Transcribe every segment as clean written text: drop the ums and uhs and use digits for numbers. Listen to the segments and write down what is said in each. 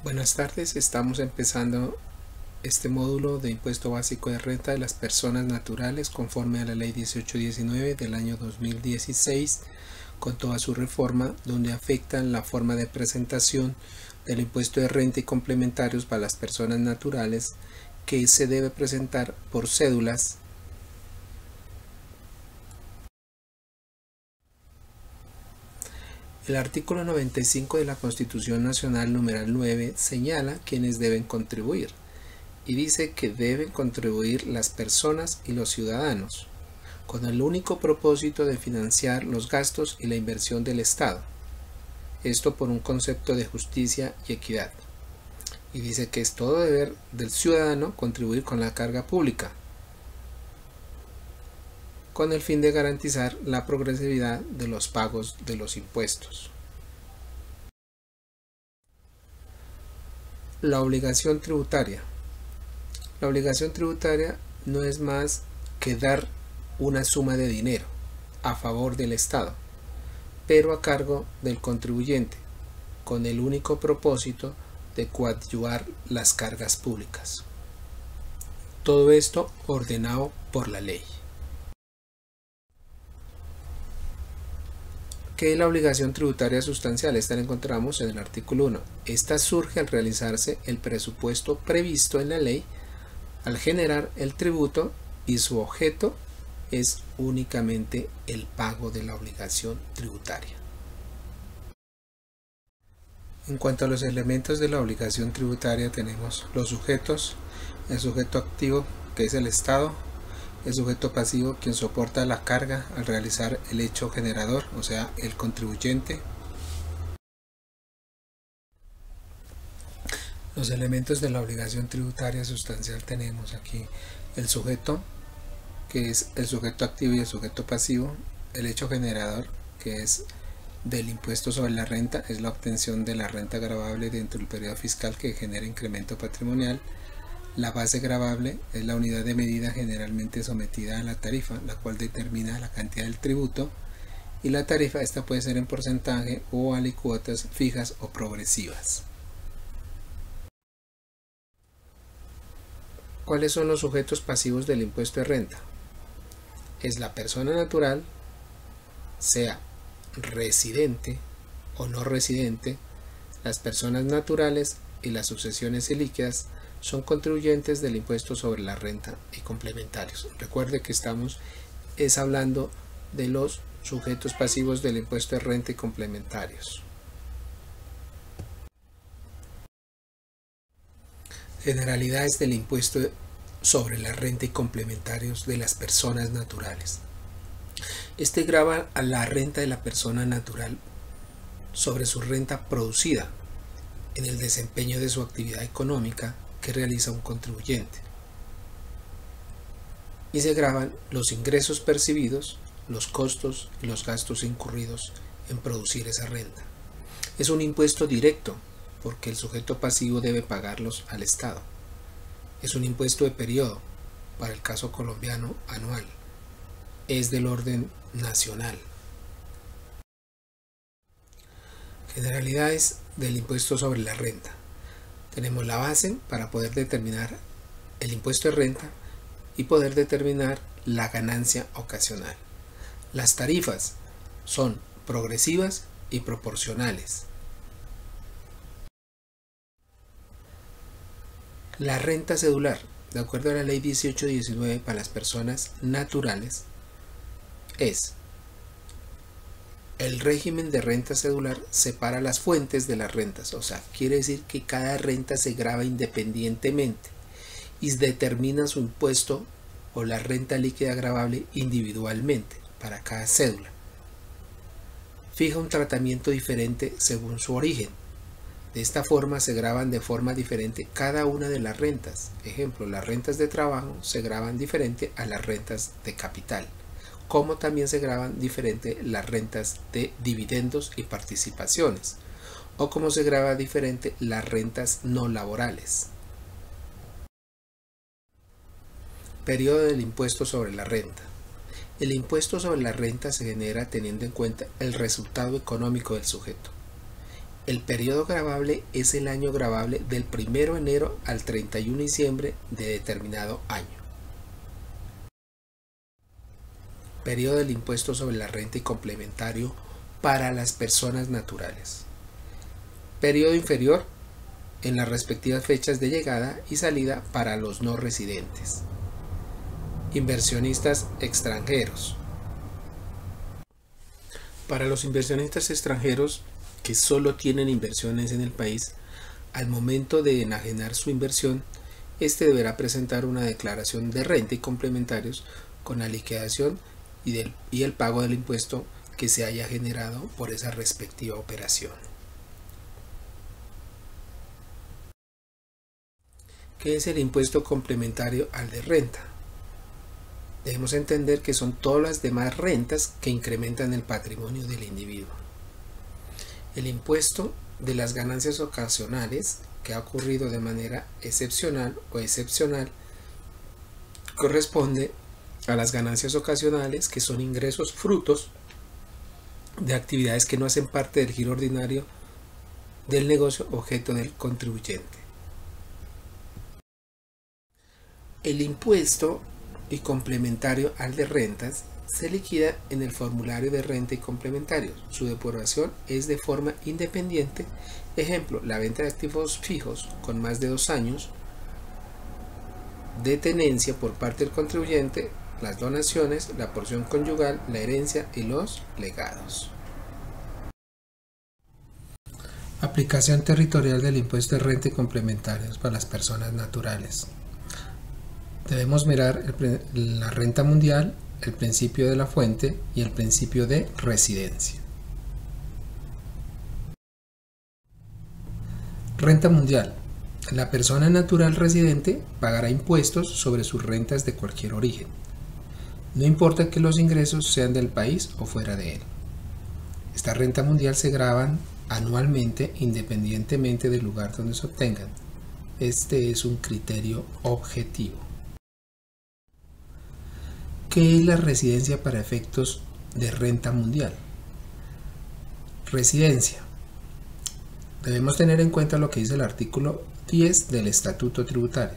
Buenas tardes, estamos empezando este módulo de impuesto básico de renta de las personas naturales conforme a la ley 1819 del año 2016 con toda su reforma, donde afectan la forma de presentación del impuesto de renta y complementarios para las personas naturales, que se debe presentar por cédulas. El artículo 95 de la Constitución Nacional numeral 9 señala quienes deben contribuir y dice que deben contribuir las personas y los ciudadanos con el único propósito de financiar los gastos y la inversión del Estado. Esto por un concepto de justicia y equidad. Y dice que es todo deber del ciudadano contribuir con la carga pública, con el fin de garantizar la progresividad de los pagos de los impuestos. La obligación tributaria. La obligación tributaria no es más que dar una suma de dinero a favor del Estado, pero a cargo del contribuyente, con el único propósito de coadyuvar las cargas públicas. Todo esto ordenado por la ley. ¿Qué es la obligación tributaria sustancial? Esta la encontramos en el artículo 1. Esta surge al realizarse el presupuesto previsto en la ley, al generar el tributo, y su objeto es únicamente el pago de la obligación tributaria. En cuanto a los elementos de la obligación tributaria, tenemos los sujetos: el sujeto activo, que es el Estado; el sujeto pasivo, quien soporta la carga al realizar el hecho generador, o sea, el contribuyente. Los elementos de la obligación tributaria sustancial tenemos aquí el sujeto, que es el sujeto activo y el sujeto pasivo; el hecho generador, que es del impuesto sobre la renta, es la obtención de la renta gravable dentro del periodo fiscal que genera incremento patrimonial; la base gravable es la unidad de medida generalmente sometida a la tarifa, la cual determina la cantidad del tributo; y la tarifa, esta puede ser en porcentaje o alícuotas fijas o progresivas. ¿Cuáles son los sujetos pasivos del impuesto de renta? Es la persona natural, sea residente o no residente. Las personas naturales y las sucesiones ilíquidas son contribuyentes del impuesto sobre la renta y complementarios. Recuerde que estamos hablando de los sujetos pasivos del impuesto de renta y complementarios. Generalidades del impuesto sobre la renta y complementarios de las personas naturales. Este grava a la renta de la persona natural sobre su renta producida en el desempeño de su actividad económica que realiza un contribuyente. Y se gravan los ingresos percibidos, los costos y los gastos incurridos en producir esa renta. Es un impuesto directo porque el sujeto pasivo debe pagarlos al Estado. Es un impuesto de periodo, para el caso colombiano anual. Es del orden nacional. Generalidades del impuesto sobre la renta. Tenemos la base para poder determinar el impuesto de renta y poder determinar la ganancia ocasional. Las tarifas son progresivas y proporcionales. La renta cedular, de acuerdo a la ley 1819 para las personas naturales, es: el régimen de renta cedular separa las fuentes de las rentas, o sea, quiere decir que cada renta se grava independientemente y determina su impuesto o la renta líquida gravable individualmente para cada cédula. Fija un tratamiento diferente según su origen. De esta forma se gravan de forma diferente cada una de las rentas. Ejemplo, las rentas de trabajo se gravan diferente a las rentas de capital, como también se graban diferente las rentas de dividendos y participaciones, o como se graba diferente las rentas no laborales. Periodo del impuesto sobre la renta. El impuesto sobre la renta se genera teniendo en cuenta el resultado económico del sujeto El periodo gravable es el año gravable del 1 de enero al 31 de diciembre de determinado año. Periodo del impuesto sobre la renta y complementario para las personas naturales. Periodo inferior en las respectivas fechas de llegada y salida para los no residentes. Inversionistas extranjeros. Para los inversionistas extranjeros que solo tienen inversiones en el país, al momento de enajenar su inversión, este deberá presentar una declaración de renta y complementarios con la liquidación y el pago del impuesto que se haya generado por esa respectiva operación. ¿Qué es el impuesto complementario al de renta? Debemos entender que son todas las demás rentas que incrementan el patrimonio del individuo. El impuesto de las ganancias ocasionales, que ha ocurrido de manera excepcional o excepcional, corresponde a las ganancias ocasionales, que son ingresos frutos de actividades que no hacen parte del giro ordinario del negocio objeto del contribuyente. El impuesto y complementario al de rentas se liquida en el formulario de renta y complementarios. Su depuración es de forma independiente. Ejemplo, la venta de activos fijos con más de 2 años de tenencia por parte del contribuyente, las donaciones, la porción conyugal, la herencia y los legados. Aplicación territorial del impuesto de renta y complementarios para las personas naturales. Debemos mirar la renta mundial, el principio de la fuente y el principio de residencia. Renta mundial. La persona natural residente pagará impuestos sobre sus rentas de cualquier origen, no importa que los ingresos sean del país o fuera de él. Esta renta mundial se graban anualmente independientemente del lugar donde se obtengan. Este es un criterio objetivo. ¿Qué es la residencia para efectos de renta mundial? Residencia. Debemos tener en cuenta lo que dice el artículo 10 del Estatuto Tributario,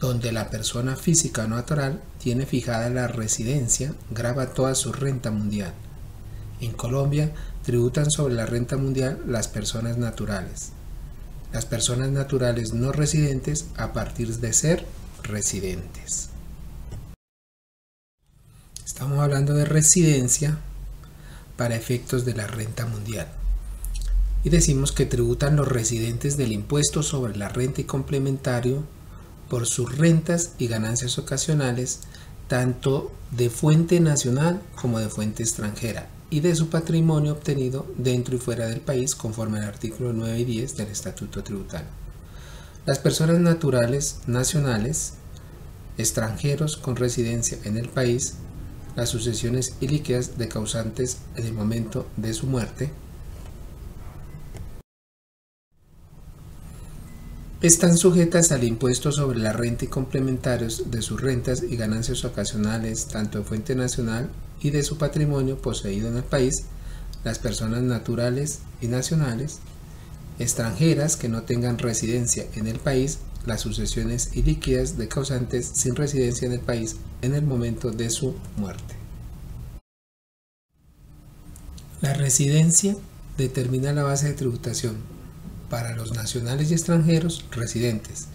donde la persona física o natural tiene fijada la residencia, grava toda su renta mundial. En Colombia tributan sobre la renta mundial las personas naturales. Las personas naturales no residentes a partir de ser residentes. Estamos hablando de residencia para efectos de la renta mundial. Y decimos que tributan los residentes del impuesto sobre la renta y complementario por sus rentas y ganancias ocasionales, tanto de fuente nacional como de fuente extranjera, y de su patrimonio obtenido dentro y fuera del país, conforme al artículo 9 y 10 del Estatuto Tributario. Las personas naturales nacionales, extranjeros con residencia en el país, las sucesiones ilíquidas de causantes en el momento de su muerte, están sujetas al impuesto sobre la renta y complementarios de sus rentas y ganancias ocasionales, tanto de fuente nacional y de su patrimonio poseído en el país, las personas naturales y nacionales, extranjeras que no tengan residencia en el país, las sucesiones ilíquidas de causantes sin residencia en el país en el momento de su muerte. La residencia determina la base de tributación para los nacionales y extranjeros residentes,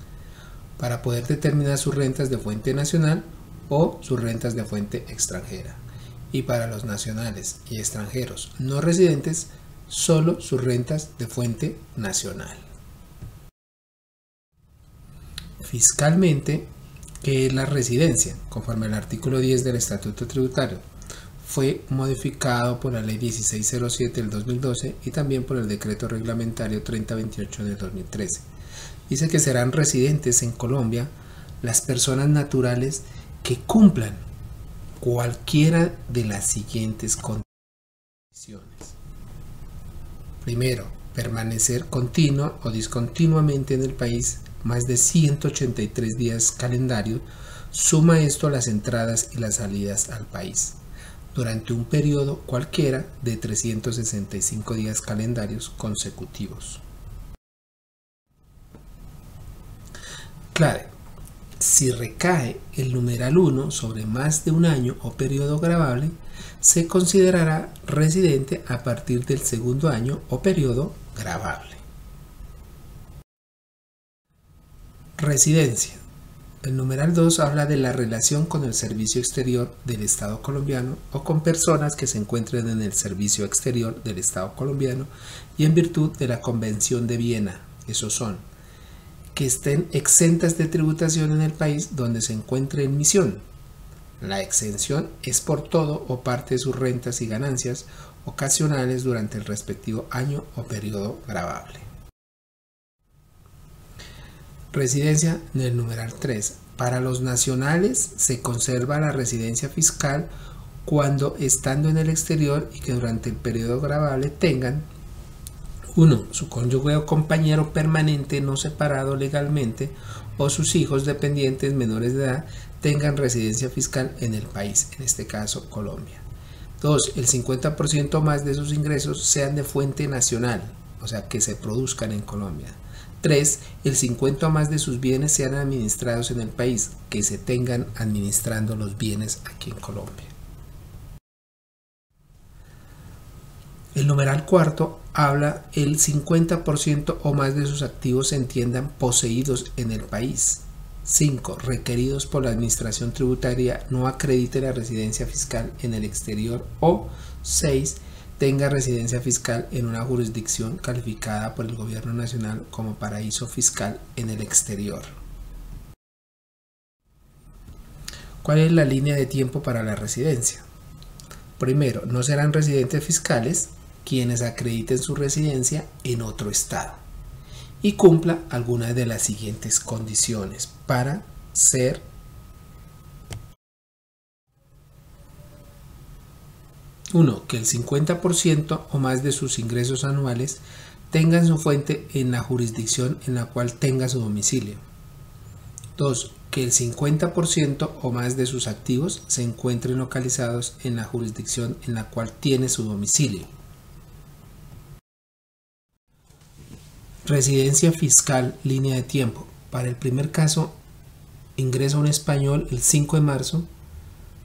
para poder determinar sus rentas de fuente nacional o sus rentas de fuente extranjera, y para los nacionales y extranjeros no residentes, solo sus rentas de fuente nacional. Fiscalmente, ¿qué es la residencia? Conforme al artículo 10 del Estatuto Tributario, fue modificado por la Ley 1607 del 2012 y también por el Decreto Reglamentario 3028 del 2013. Dice que serán residentes en Colombia las personas naturales que cumplan cualquiera de las siguientes condiciones. Primero, permanecer continua o discontinuamente en el país más de 183 días calendarios, suma esto a las entradas y las salidas al país. durante un periodo cualquiera de 365 días calendarios consecutivos. Clave: si recae el numeral 1 sobre más de un año o periodo gravable, se considerará residente a partir del segundo año o periodo gravable. Residencia. El numeral 2 habla de la relación con el servicio exterior del Estado colombiano o con personas que se encuentren en el servicio exterior del Estado colombiano y en virtud de la Convención de Viena. Esos son: que estén exentas de tributación en el país donde se encuentre en misión. La exención es por todo o parte de sus rentas y ganancias ocasionales durante el respectivo año o periodo gravable. Residencia en el numeral 3. Para los nacionales se conserva la residencia fiscal cuando estando en el exterior y que durante el periodo gravable tengan: 1. Su cónyuge o compañero permanente no separado legalmente o sus hijos dependientes menores de edad tengan residencia fiscal en el país, en este caso Colombia. 2. El 50% más de sus ingresos sean de fuente nacional, o sea, que se produzcan en Colombia. 3. El 50% más de sus bienes sean administrados en el país, que se tengan administrando los bienes aquí en Colombia. El numeral 4 habla el 50% o más de sus activos se entiendan poseídos en el país. 5. Requeridos por la administración tributaria no acredite la residencia fiscal en el exterior o 6. Tenga residencia fiscal en una jurisdicción calificada por el gobierno nacional como paraíso fiscal en el exterior. ¿Cuál es la línea de tiempo para la residencia? Primero, no serán residentes fiscales quienes acrediten su residencia en otro estado y cumpla algunas de las siguientes condiciones para ser: 1. Que el 50% o más de sus ingresos anuales tengan su fuente en la jurisdicción en la cual tenga su domicilio. 2. Que el 50% o más de sus activos se encuentren localizados en la jurisdicción en la cual tiene su domicilio. Residencia fiscal, línea de tiempo. Para el primer caso, ingresa un español el 5 de marzo,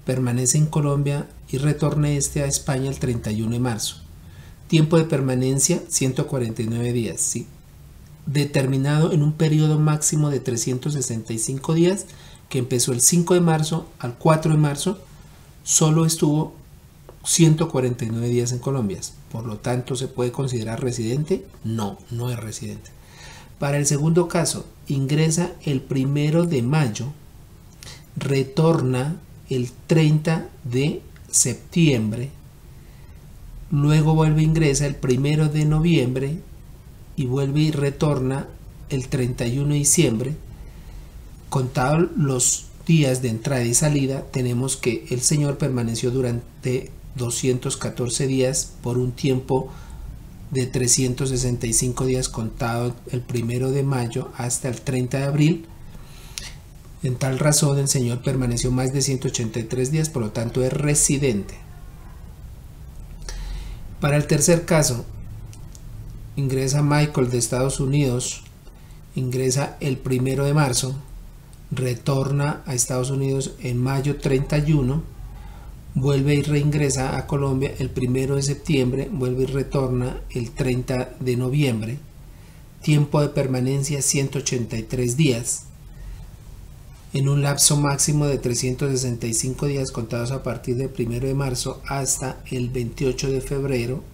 permanece en Colombia y retorne a España el 31 de marzo. Tiempo de permanencia 149 días, ¿sí? Determinado en un periodo máximo de 365 días que empezó el 5 de marzo al 4 de marzo, solo estuvo 149 días en Colombia. Por lo tanto, ¿se puede considerar residente? No, no es residente. Para el segundo caso, ingresa el 1 de mayo, retorna el 30 de septiembre, luego vuelve e ingresa el 1 de noviembre y vuelve y retorna el 31 de diciembre. Contados los días de entrada y salida, tenemos que el señor permaneció durante 214 días por un tiempo de 365 días contado el 1 de mayo hasta el 30 de abril. En tal razón el señor permaneció más de 183 días, por lo tanto es residente. Para el tercer caso, ingresa Michael de Estados Unidos, ingresa el 1 de marzo, retorna a Estados Unidos en mayo 31, vuelve y reingresa a Colombia el 1 de septiembre, vuelve y retorna el 30 de noviembre, tiempo de permanencia 183 días, en un lapso máximo de 365 días contados a partir del 1 de marzo hasta el 28 de febrero.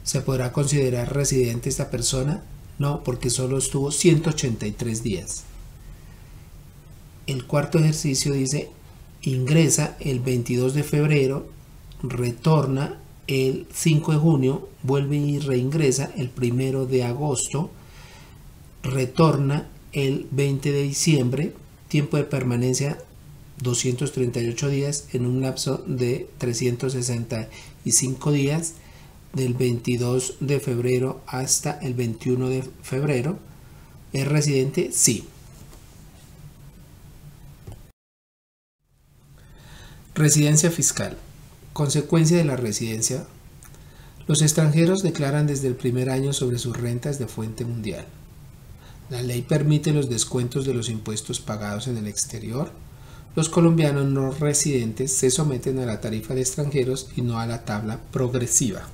¿Se podrá considerar residente esta persona? No, porque solo estuvo 183 días. El cuarto ejercicio dice: ingresa el 22 de febrero, retorna el 5 de junio, vuelve y reingresa el 1 de agosto, retorna el 20 de diciembre, tiempo de permanencia 238 días en un lapso de 365 días, del 22 de febrero hasta el 21 de febrero. ¿Es residente? Sí. Residencia fiscal. Consecuencia de la residencia. Los extranjeros declaran desde el primer año sobre sus rentas de fuente mundial. La ley permite los descuentos de los impuestos pagados en el exterior. Los colombianos no residentes se someten a la tarifa de extranjeros y no a la tabla progresiva.